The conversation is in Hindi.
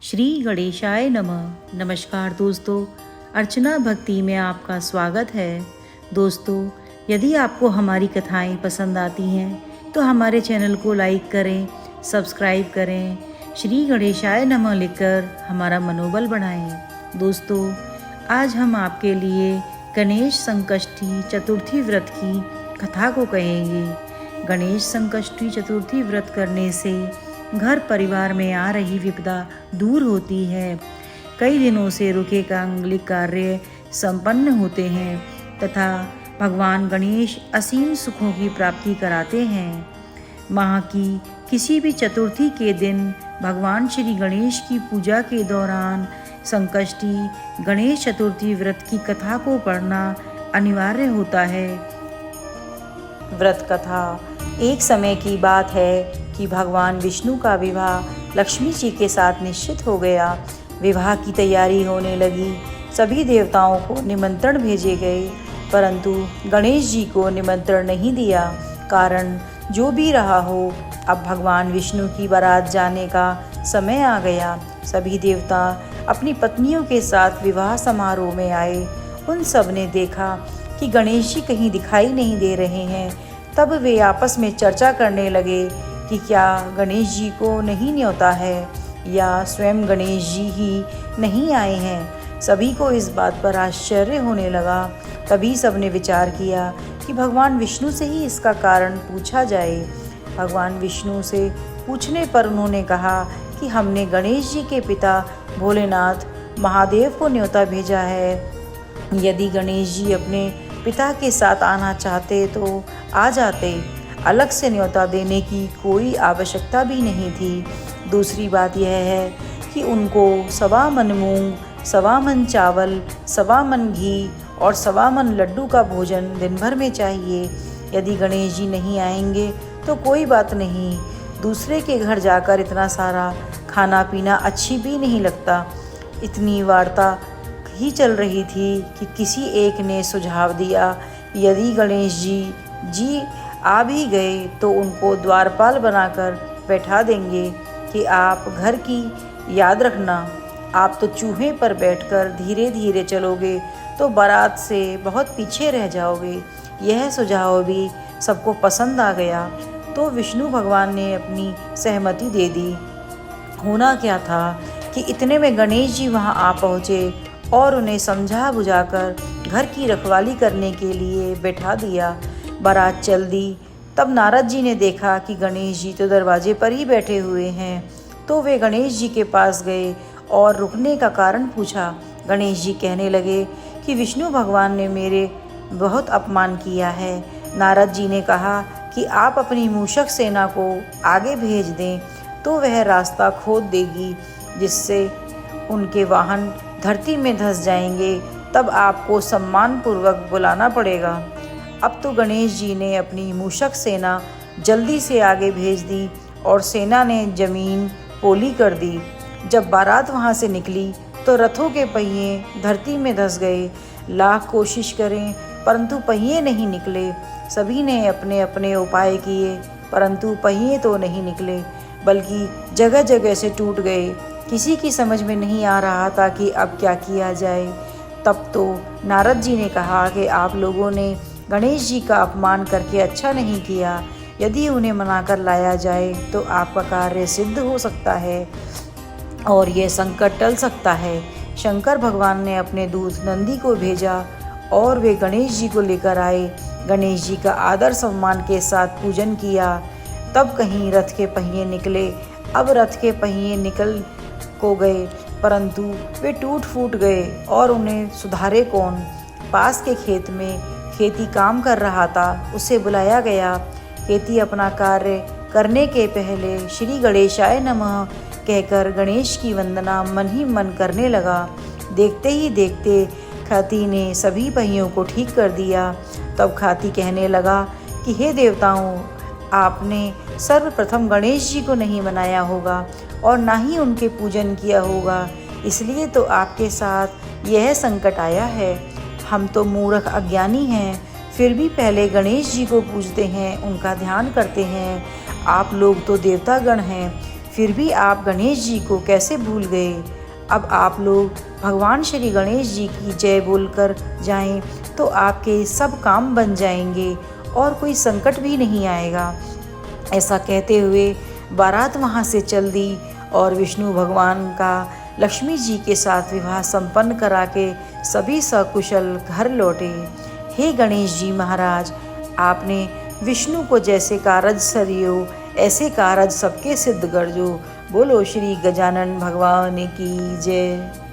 श्री गणेशाय नमः। नमस्कार दोस्तों, अर्चना भक्ति में आपका स्वागत है। दोस्तों, यदि आपको हमारी कथाएं पसंद आती हैं तो हमारे चैनल को लाइक करें, सब्सक्राइब करें, श्री गणेशाय नमः लिखकर हमारा मनोबल बढ़ाएं। दोस्तों, आज हम आपके लिए गणेश संकष्टी चतुर्थी व्रत की कथा को कहेंगे। गणेश संकष्टी चतुर्थी व्रत करने से घर परिवार में आ रही विपदा दूर होती है। कई दिनों से रुके मांगलिक कार्य संपन्न होते हैं तथा भगवान गणेश असीम सुखों की प्राप्ति कराते हैं। माह की किसी भी चतुर्थी के दिन भगवान श्री गणेश की पूजा के दौरान संकष्टी गणेश चतुर्थी व्रत की कथा को पढ़ना अनिवार्य होता है। व्रत कथा। एक समय की बात है कि भगवान विष्णु का विवाह लक्ष्मी जी के साथ निश्चित हो गया। विवाह की तैयारी होने लगी। सभी देवताओं को निमंत्रण भेजे गए, परंतु गणेश जी को निमंत्रण नहीं दिया। कारण जो भी रहा हो, अब भगवान विष्णु की बारात जाने का समय आ गया। सभी देवता अपनी पत्नियों के साथ विवाह समारोह में आए। उन सब ने देखा कि गणेश जी कहीं दिखाई नहीं दे रहे हैं। तब वे आपस में चर्चा करने लगे कि क्या गणेश जी को नहीं न्योता है या स्वयं गणेश जी ही नहीं आए हैं। सभी को इस बात पर आश्चर्य होने लगा। तभी सबने विचार किया कि भगवान विष्णु से ही इसका कारण पूछा जाए। भगवान विष्णु से पूछने पर उन्होंने कहा कि हमने गणेश जी के पिता भोलेनाथ महादेव को न्योता भेजा है। यदि गणेश जी अपने पिता के साथ आना चाहते तो आ जाते। अलग से न्योता देने की कोई आवश्यकता भी नहीं थी। दूसरी बात यह है कि उनको 1.25 मन मूंग, 1.25 मन चावल, 1.25 मन घी और 1.25 मन लड्डू का भोजन दिन भर में चाहिए। यदि गणेश जी नहीं आएंगे तो कोई बात नहीं, दूसरे के घर जाकर इतना सारा खाना पीना अच्छी भी नहीं लगता। इतनी वार्ता ही चल रही थी कि किसी एक ने सुझाव दिया, यदि गणेश जी आ भी गए तो उनको द्वारपाल बनाकर बैठा देंगे कि आप घर की याद रखना। आप तो चूहे पर बैठकर धीरे धीरे चलोगे तो बारात से बहुत पीछे रह जाओगे। यह सुझाव भी सबको पसंद आ गया तो विष्णु भगवान ने अपनी सहमति दे दी। होना क्या था कि इतने में गणेश जी वहां आ पहुँचे और उन्हें समझा बुझाकर घर की रखवाली करने के लिए बैठा दिया। बारात चल दी। तब नारद जी ने देखा कि गणेश जी तो दरवाजे पर ही बैठे हुए हैं, तो वे गणेश जी के पास गए और रुकने का कारण पूछा। गणेश जी कहने लगे कि विष्णु भगवान ने मेरे बहुत अपमान किया है। नारद जी ने कहा कि आप अपनी मूषक सेना को आगे भेज दें तो वह रास्ता खोद देगी, जिससे उनके वाहन धरती में धंस जाएंगे। तब आपको सम्मानपूर्वक बुलाना पड़ेगा। अब तो गणेश जी ने अपनी मूषक सेना जल्दी से आगे भेज दी और सेना ने जमीन पोली कर दी। जब बारात वहां से निकली तो रथों के पहिए धरती में धंस गए। लाख कोशिश करें परंतु पहिए नहीं निकले। सभी ने अपने अपने उपाय किए परंतु पहिए तो नहीं निकले, बल्कि जगह जगह से टूट गए। किसी की समझ में नहीं आ रहा था कि अब क्या किया जाए। तब तो नारद जी ने कहा कि आप लोगों ने गणेश जी का अपमान करके अच्छा नहीं किया। यदि उन्हें मनाकर लाया जाए तो आपका कार्य सिद्ध हो सकता है और यह संकट टल सकता है। शंकर भगवान ने अपने दूत नंदी को भेजा और वे गणेश जी को लेकर आए। गणेश जी का आदर सम्मान के साथ पूजन किया। तब कहीं रथ के पहिए निकले। अब रथ के पहिए निकल को गए परंतु वे टूट फूट गए और उन्हें सुधारे कौन। पास के खेत में खेती काम कर रहा था, उसे बुलाया गया। खेती अपना कार्य करने के पहले श्री गणेशाय नमः कहकर गणेश की वंदना मन ही मन करने लगा। देखते ही देखते खाती ने सभी पहियों को ठीक कर दिया। तब खाती कहने लगा कि हे देवताओं, आपने सर्वप्रथम गणेश जी को नहीं मनाया होगा और ना ही उनके पूजन किया होगा, इसलिए तो आपके साथ यह संकट आया है। हम तो मूर्ख अज्ञानी हैं, फिर भी पहले गणेश जी को पूजते हैं, उनका ध्यान करते हैं। आप लोग तो देवतागण हैं, फिर भी आप गणेश जी को कैसे भूल गए। अब आप लोग भगवान श्री गणेश जी की जय बोलकर जाएं तो आपके सब काम बन जाएंगे और कोई संकट भी नहीं आएगा। ऐसा कहते हुए बारात वहाँ से चल दी और विष्णु भगवान का लक्ष्मी जी के साथ विवाह संपन्न करा के सभी सकुशल घर लौटे। हे गणेश जी महाराज, आपने विष्णु को जैसे कारज सरियो ऐसे कारज सबके सिद्ध कर जो। बोलो श्री गजानन भगवान की जय।